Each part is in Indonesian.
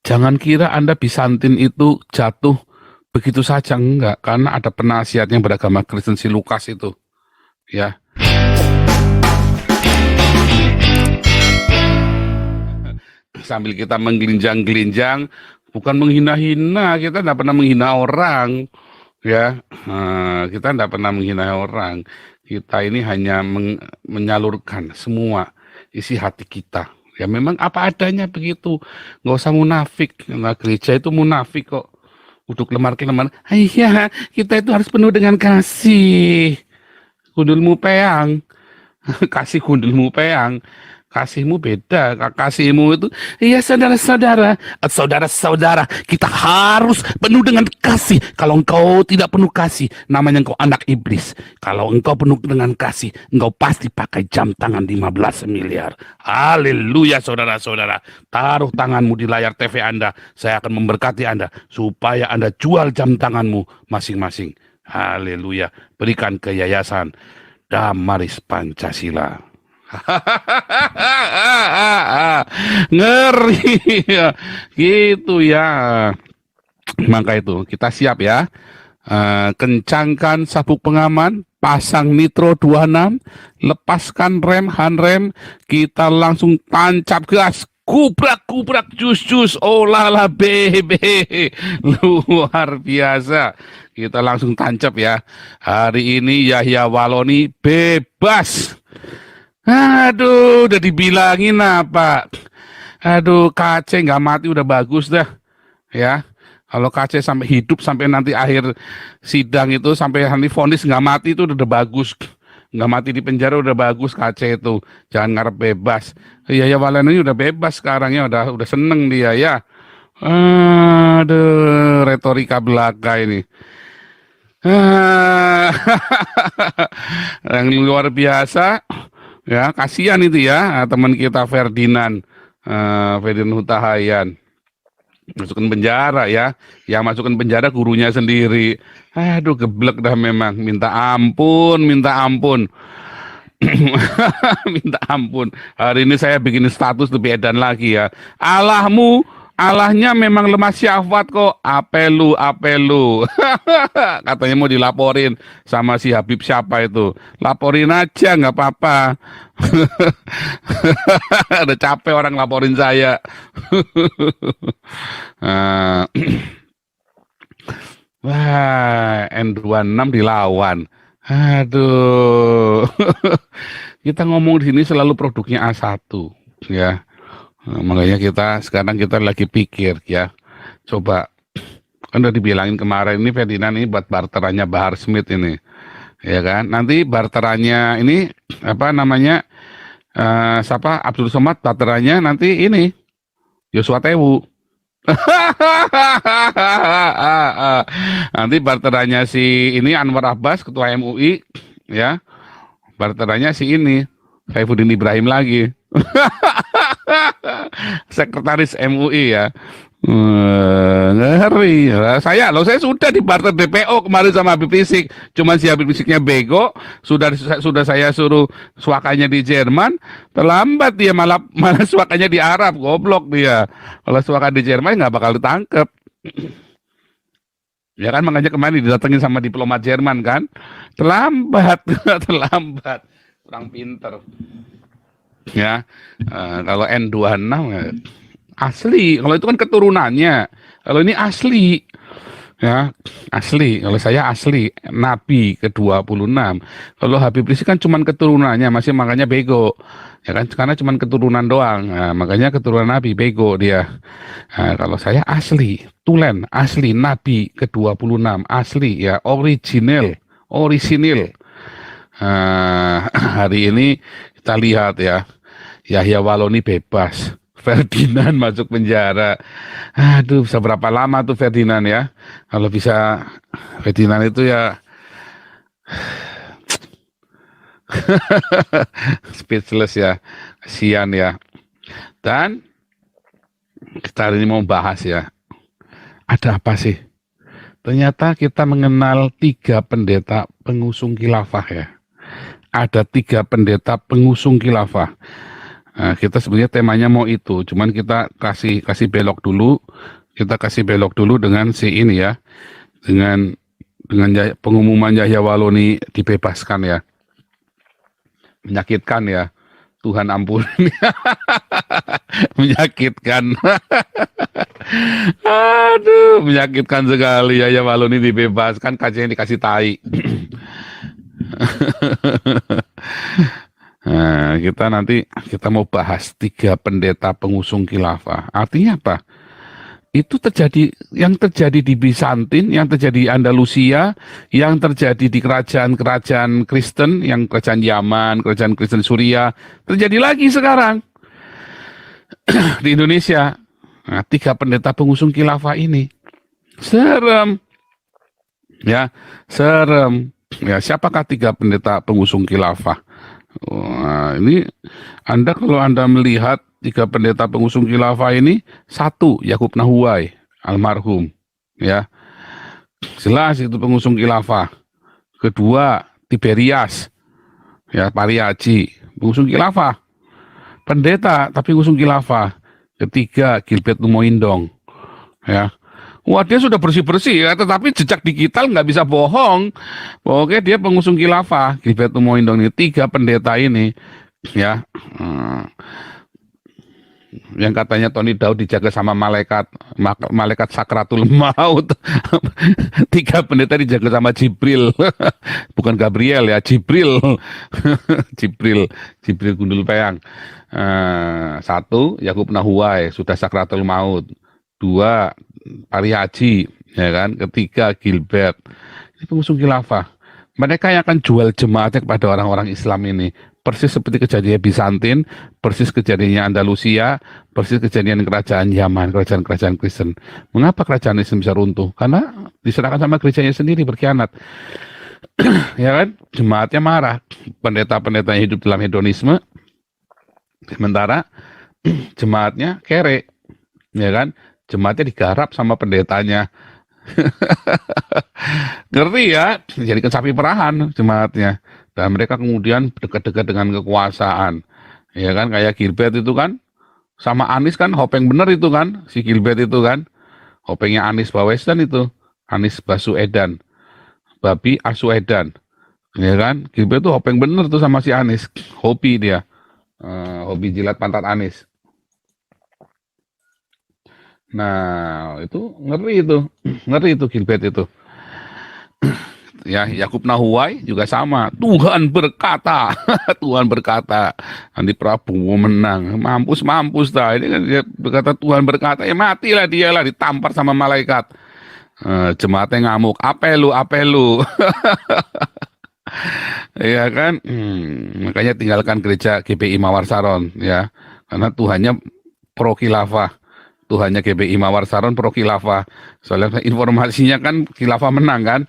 Jangan kira Anda Bizantin itu jatuh begitu saja, enggak, karena ada penasihat yang beragama Kristen si Lukas itu, ya. Sambil kita menggelinjang-gelinjang, bukan menghina-hina, kita tidak pernah menghina orang, ya. Kita tidak pernah menghina orang. Kita ini hanya menyalurkan semua isi hati kita. Ya memang apa adanya begitu, nggak usah munafik. Nah, gereja itu munafik kok. Uduk lemar-lemar. Iya, kita itu harus penuh dengan kasih. Gundulmu peang. Kasih gundulmu peang. Kasihmu beda. Kasihmu itu, iya saudara-saudara, saudara-saudara, kita harus penuh dengan kasih. Kalau engkau tidak penuh kasih, namanya engkau anak iblis. Kalau engkau penuh dengan kasih, engkau pasti pakai jam tangan 15 miliar. Haleluya saudara-saudara. Taruh tanganmu di layar TV Anda. Saya akan memberkati Anda supaya Anda jual jam tanganmu masing-masing. Haleluya. Berikan ke yayasan Damaris Pancasila. Ngeri ya. Gitu ya. Maka itu kita siap ya. Kencangkan sabuk pengaman, pasang nitro 26, lepaskan rem, handrem, kita langsung tancap gas, kubrak jus oh lala bebe, luar biasa. Kita langsung tancap ya. Hari ini Yahya Waloni bebas. Aduh, udah dibilangin apa? Aduh, KC nggak mati udah bagus dah, ya. Kalau KC sampai hidup sampai nanti akhir sidang itu sampai nanti vonis nggak mati itu udah bagus. Nggak mati di penjara udah bagus KC itu. Jangan ngarep bebas. Iya ya Valen ini udah bebas sekarang ya, udah seneng dia ya. Aduh, retorika belaka ini. Yang luar biasa. Ya, kasihan itu ya teman kita Ferdinand, Ferdinand Huta Hayan. Masukkan penjara ya. Yang masukkan penjara gurunya sendiri. Aduh, geblek dah memang. Minta ampun, minta ampun. Minta ampun. Hari ini saya bikin status lebih edan lagi ya. Allahnya memang lemah syahwat kok. Apelu. Katanya mau dilaporin sama si Habib siapa itu. Laporin aja nggak apa-apa. Udah capek orang laporin saya. Wah, N26 dilawan. Aduh. Kita ngomong di sini selalu produknya A1 ya. Makanya sekarang kita lagi pikir ya. Coba kan udah dibilangin kemarin ini Ferdinand ini buat barterannya Bahar Smith ini. Ya kan? Nanti barterannya ini apa namanya? Siapa? Abdul Somad barterannya nanti ini Yosua Tewu. Nanti barterannya si ini Anwar Abbas ketua MUI ya. Barterannya si ini Saifuddin Ibrahim lagi. Sekretaris MUI ya. Ngeri. Saya sudah di barter DPO kemarin sama Habib Rizik. Cuman si Habib Riziknya bego. Sudah saya suruh suakanya di Jerman. Terlambat dia malah suakanya di Arab. Goblok dia. Kalau suaka di Jerman nggak bakal ditangkep. Ya kan makanya kemarin didatengin sama diplomat Jerman kan. Terlambat. Kurang pinter. Ya, kalau N26 asli, kalau itu kan keturunannya, kalau ini asli, ya asli. Kalau saya asli, Nabi ke-26. Kalau Habib Rizik kan cuman keturunannya, masih makanya bego, ya kan? Karena cuman keturunan doang, nah, makanya keturunan Nabi bego dia. Nah, kalau saya asli, tulen, asli Nabi ke-26, asli ya, original. Hari ini kita lihat ya. Yahya Waloni bebas, Ferdinand masuk penjara. Aduh, bisa berapa lama tuh Ferdinand ya? Kalau bisa Ferdinand itu ya speechless ya, kasihan ya. Dan kita hari ini mau bahas ya, ada apa sih? Ternyata kita mengenal 3 pendeta pengusung khilafah ya. Ada 3 pendeta pengusung khilafah. Nah, kita sebenarnya temanya mau itu, cuman kita kasih kasih belok dulu, dengan si ini ya, dengan pengumuman Yahya Waloni dibebaskan ya, menyakitkan ya. Tuhan ampun, menyakitkan. Aduh, menyakitkan sekali Yahya Waloni dibebaskan, kacanya dikasih tai. Nah, kita mau bahas tiga pendeta pengusung khilafah. Artinya apa? Itu yang terjadi di Bizantin, yang terjadi di Andalusia, yang terjadi di kerajaan-kerajaan Kristen, yang kerajaan Yaman, kerajaan Kristen Suria, terjadi lagi sekarang di Indonesia. Nah, tiga pendeta pengusung khilafah ini serem, ya, serem. Ya, siapakah tiga pendeta pengusung khilafah? Wah, ini kalau Anda melihat tiga pendeta pengusung khilafah ini, satu, Yakub Nahuai, almarhum, ya, jelas itu pengusung khilafah. Kedua, Tiberias, ya, Pariaji, pengusung khilafah. Pendeta, tapi pengusung khilafah. Ketiga, Gilbert Lumoindong, ya. Wah, dia sudah bersih-bersih ya, tetapi jejak digital nggak bisa bohong. Oke, dia pengusung khilafah. Gilbert Lumoindong ini, tiga pendeta ini, ya. Yang katanya Tony Daud dijaga sama malaikat sakratul maut. Tiga pendeta dijaga sama Jibril. Bukan Gabriel ya, Jibril. Jibril Gundul Peyang. Satu, Yakub Nahuai sudah sakratul maut. Dua, Pariaji, ya kan. Ketiga, Gilbert. Ini pengusung khilafah. Mereka yang akan jual jemaatnya kepada orang-orang Islam ini. Persis seperti kejadian Bizantin, persis kejadiannya Andalusia, persis kejadian kerajaan Yaman, kerajaan-kerajaan Kristen. Mengapa kerajaan Islam bisa runtuh? Karena diserahkan sama gerejanya sendiri, berkhianat. Ya kan? Jemaatnya marah. Pendeta-pendeta yang hidup dalam hedonisme, sementara jemaatnya kere. Ya kan? Jemaatnya digarap sama pendetanya. Ngerti ya, jadikan sapi perahan jemaatnya. Dan mereka kemudian dekat-dekat dengan kekuasaan. Ya kan, kayak Gilbert itu kan, sama Anies kan, hopeng bener itu kan, si Gilbert itu kan. Hopengnya Anies Baswedan itu, Anies Baswedan, Babi Aswedan. Ya kan, Gilbert itu hopeng bener tuh sama si Anies. Hobi dia, hobi jilat pantat Anies. Nah, itu ngeri itu Gilbert itu. Ya, Yakub Nahuai juga sama. Tuhan berkata, Tuhan berkata, Andi Prabowo menang, mampus dah. Ini kan dia berkata Tuhan berkata, ya matilah dia lah, ditampar sama malaikat. Jemaatnya ngamuk, apelu. Ya kan, makanya tinggalkan gereja GPI Mawar Saron ya, karena Tuhannya pro khilafah. Tuhannya GBI Mawar Saron pro khilafah. Soalnya informasinya kan khilafah menang kan.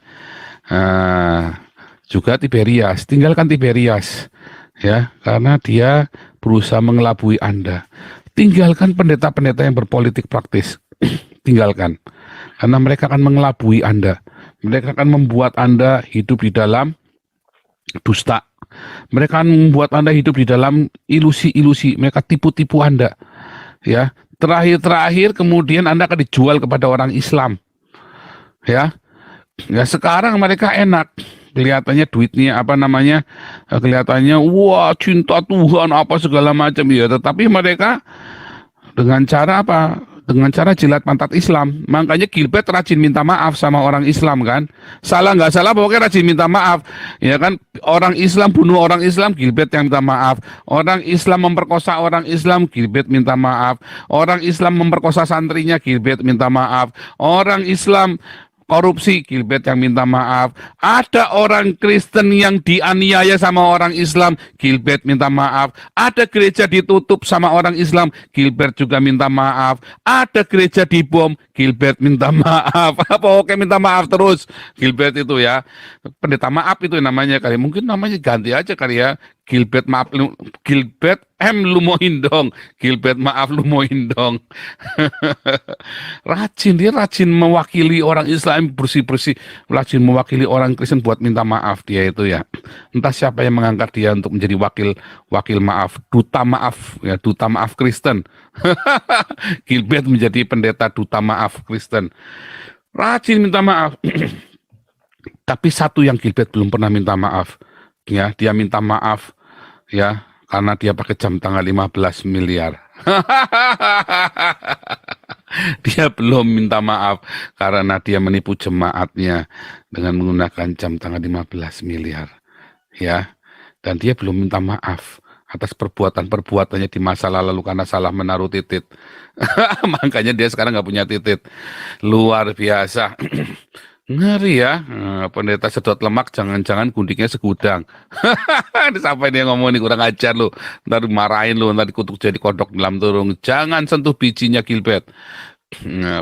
Juga Tiberias, tinggalkan Tiberias ya, karena dia berusaha mengelabui Anda. Tinggalkan pendeta-pendeta yang berpolitik praktis. Tinggalkan. Karena mereka akan mengelabui Anda. Mereka akan membuat Anda hidup di dalam dusta. Mereka akan membuat Anda hidup di dalam ilusi-ilusi. Mereka tipu-tipu Anda. Ya, terakhir kemudian Anda akan dijual kepada orang Islam. Ya sekarang mereka enak, kelihatannya duitnya kelihatannya wah cinta Tuhan apa segala macam ya, tetapi mereka dengan cara apa? Dengan cara jilat pantat Islam. Makanya Gilbert rajin minta maaf sama orang Islam kan. Salah nggak salah pokoknya rajin minta maaf. Ya kan, orang Islam bunuh orang Islam, Gilbert yang minta maaf. Orang Islam memperkosa orang Islam, Gilbert minta maaf. Orang Islam memperkosa santrinya, Gilbert minta maaf. Orang Islam korupsi, Gilbert yang minta maaf. Ada orang Kristen yang dianiaya sama orang Islam, Gilbert minta maaf. Ada gereja ditutup sama orang Islam, Gilbert juga minta maaf. Ada gereja dibom, Gilbert minta maaf. Pokoknya minta maaf terus Gilbert itu ya. Pendeta maaf itu namanya kali. Mungkin namanya ganti aja kali ya. Gilbert maaf lu, Gilbert M Lumoindong, Gilbert maaf Lumoindong. Rajin, dia rajin mewakili orang Islam bersih-bersih, rajin mewakili orang Kristen buat minta maaf dia itu ya. Entah siapa yang mengangkat dia untuk menjadi wakil wakil maaf, duta maaf ya, duta maaf Kristen. Gilbert menjadi pendeta duta maaf Kristen. Rajin minta maaf. Tapi satu yang Gilbert belum pernah minta maaf. Ya, dia minta maaf ya karena dia pakai jam tangan 15 miliar. Dia belum minta maaf karena dia menipu jemaatnya dengan menggunakan jam tangan 15 miliar. Ya, dan dia belum minta maaf atas perbuatan-perbuatannya di masa lalu karena salah menaruh titit. Makanya dia sekarang nggak punya titit. Luar biasa. Ngeri ya, pendeta sedot lemak, jangan-jangan guntingnya segudang. Sampai dia ngomong ini kurang ajar lu, ntar marahin lu, ntar dikutuk jadi kodok dalam turung. Jangan sentuh bijinya Gilbert.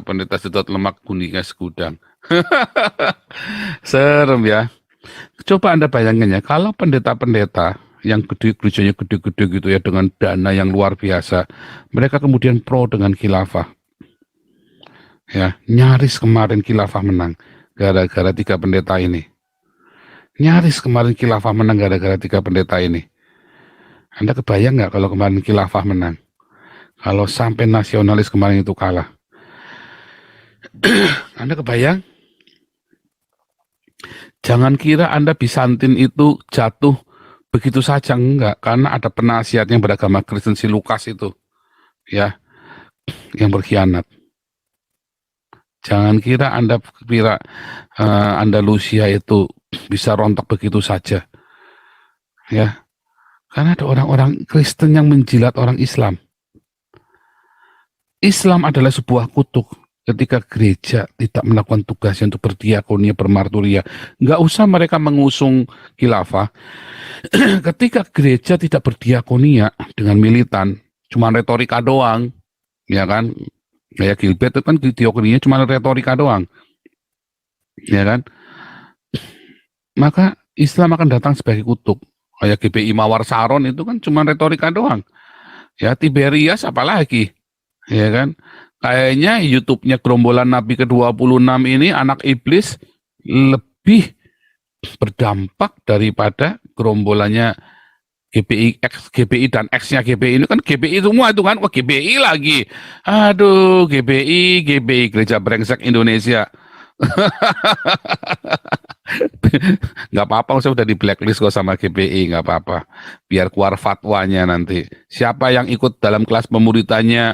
Pendeta sedot lemak, guntingnya segudang. Serem ya. Coba Anda bayangin ya, kalau pendeta-pendeta yang gede, gerejanya gede-gede gitu ya, dengan dana yang luar biasa, mereka kemudian pro dengan khilafah. Ya, nyaris kemarin khilafah menang gara-gara 3 pendeta ini. Nyaris kemarin khilafah menang gara-gara 3 pendeta ini. Anda kebayang nggak kalau kemarin khilafah menang? Kalau sampai nasionalis kemarin itu kalah. Anda kebayang? Jangan kira Anda Bizantin itu jatuh begitu saja, enggak. Karena ada penasihat yang beragama Kristen si Lukas itu. Ya, yang berkhianat. Jangan kira Andalusia itu bisa rontok begitu saja. Ya. Karena ada orang-orang Kristen yang menjilat orang Islam. Islam adalah sebuah kutuk ketika gereja tidak melakukan tugasnya untuk berdiakonia, bermarturia. Nggak usah mereka mengusung khilafah. Ketika gereja tidak berdiakonia dengan militan, cuma retorika doang, ya kan? Kayak Gilbert itu kan diakoninya cuma retorika doang. Ya kan? Maka Islam akan datang sebagai kutuk. Kayak GBI Mawar Saron itu kan cuma retorika doang. Ya, Tiberias apalagi. Ya kan? Kayaknya YouTube-nya gerombolan Nabi ke-26 ini anak iblis lebih berdampak daripada gerombolannya GBI, GBI dan X-nya GBI ini kan GBI semua itu kan, wah GBI lagi. Aduh, GBI Gereja Brengsek Indonesia. Nggak apa-apa, saya udah di blacklist kok sama GBI, nggak apa-apa. Biar keluar fatwanya nanti. Siapa yang ikut dalam kelas pemuritannya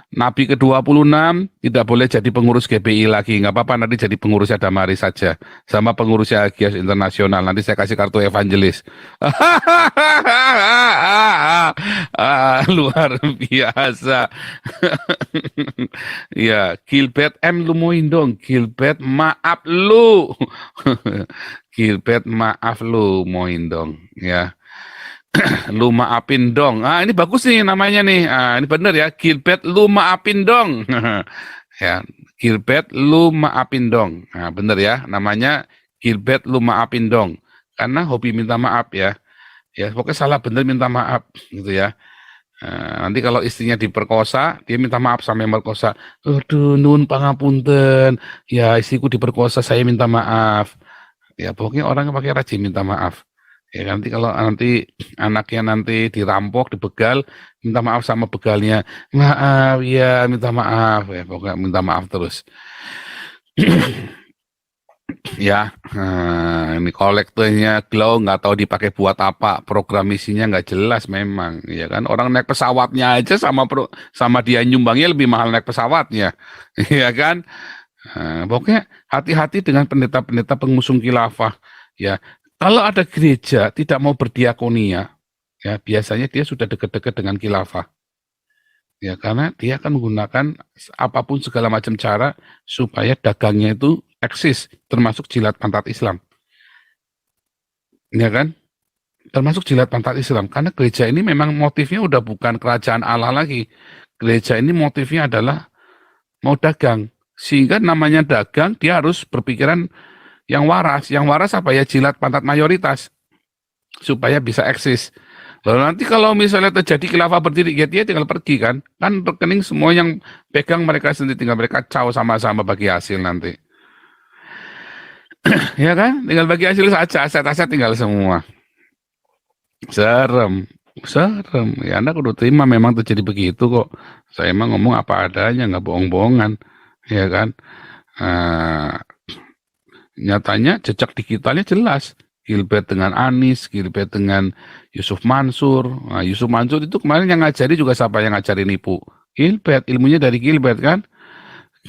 Nabi ke-26 tidak boleh jadi pengurus GBI lagi, nggak apa-apa, nanti jadi pengurusnya Damari saja, sama pengurusnya Agias Internasional, nanti saya kasih kartu evangelis. Luar biasa. Ya, Gilbert M. Lumoindong, Gilbert maaf lu. Gilbert maaf lu, Moindong, ya. Lu maafin dong. Ah, ini bagus nih namanya nih. Ah, ini bener ya. Gilbert lu maafin dong. Ya, Gilbert lu maafin dong. Nah, bener ya. Namanya Gilbert lu maafin dong. Karena hobi minta maaf ya. Ya, pokoknya salah bener minta maaf gitu ya. Nanti kalau istrinya diperkosa, dia minta maaf sama yang merkosa. Aduh, nun pangapunten. Ya, istriku diperkosa, saya minta maaf. Ya, pokoknya orang yang pakai rajin minta maaf. Ya, nanti kalau nanti anaknya nanti dirampok, dibegal, minta maaf sama begalnya. Maaf, ya minta maaf. Ya, pokoknya minta maaf terus. Ya, ini kolektornya Glow nggak tahu dipakai buat apa, program isinya nggak jelas memang, ya kan? Orang naik pesawatnya aja sama dia nyumbangnya lebih mahal naik pesawatnya, ya kan? Pokoknya hati-hati dengan pendeta-pendeta pengusung khilafah, ya. Kalau ada gereja tidak mau berdiakonia, ya biasanya dia sudah dekat-dekat dengan khilafah. Ya, karena dia akan menggunakan apapun segala macam cara supaya dagangnya itu eksis, termasuk jilat pantat Islam. Ya kan? Termasuk jilat pantat Islam. Karena gereja ini memang motifnya udah bukan kerajaan Allah lagi. Gereja ini motifnya adalah mau dagang. Sehingga namanya dagang, dia harus berpikiran yang waras. Yang waras apa ya? Jilat pantat mayoritas. Supaya bisa eksis. Lalu nanti kalau misalnya terjadi khilafah berdiri, ya dia tinggal pergi kan. Kan rekening semua yang pegang mereka sendiri, tinggal mereka caw sama-sama bagi hasil nanti. Ya kan? Tinggal bagi hasil saja, aset-aset tinggal semua. Serem, serem. Ya Anda kudu terima memang terjadi begitu kok. Saya emang ngomong apa adanya, nggak bohong-bohongan. Ya kan? Eh, nyatanya jejak digitalnya jelas. Gilbert dengan Anies, Gilbert dengan Yusuf Mansur. Nah, Yusuf Mansur itu kemarin yang ngajari juga siapa yang ngajarin nipu? Gilbert, ilmunya dari Gilbert kan?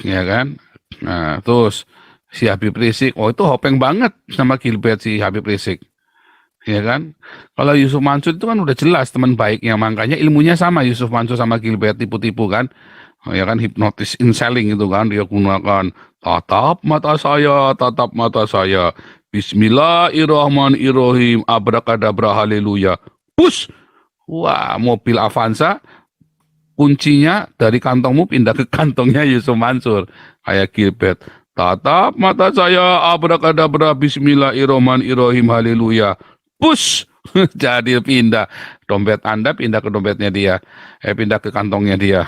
Ya kan? Nah, terus si Habib Rizik, oh itu hopeng banget sama Gilbert si Habib Rizik. Ya kan? Kalau Yusuf Mansur itu kan udah jelas teman baiknya, makanya ilmunya sama Yusuf Mansur sama Gilbert tipu-tipu kan. Oh, ya kan hipnotis in selling itu kan dia gunakan tatap mata saya. Bismillahirrahmanirrahim, abrakadabra haleluya. Push. Wah, mobil Avanza kuncinya dari kantongmu pindah ke kantongnya Yusuf Mansur. Kayak Gilbert. Tatap mata saya, abrakadabra, bismillahirrahmanirrahim, haleluya. Push. Jadi pindah. Dompet Anda pindah ke dompetnya dia. Pindah ke kantongnya dia.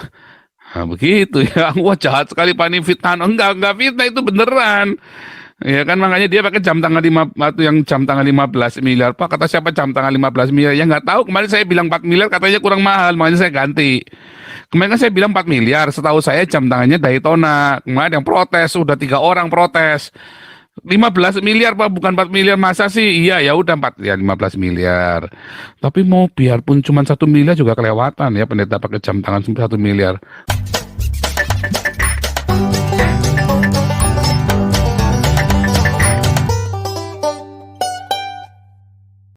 Nah, begitu ya. Wah, jahat sekali Pak, ini fitnah. Enggak fitnah, itu beneran. Ya kan makanya dia pakai jam tangan 5 atau yang jam tangan 15 miliar. Pak, kata siapa jam tangan 15 miliar? Ya nggak tahu. Kemarin saya bilang 4 miliar, katanya kurang mahal, makanya saya ganti. Kemarin kan saya bilang 4 miliar, setahu saya jam tangannya Daytona. Kemarin yang protes, udah 3 orang protes. 15 miliar Pak, bukan 4 miliar, masa sih? Iya, ya udah 4 ya 15 miliar. Tapi mau biarpun cuma 1 miliar juga kelewatan ya pendeta pakai jam tangan 1 miliar.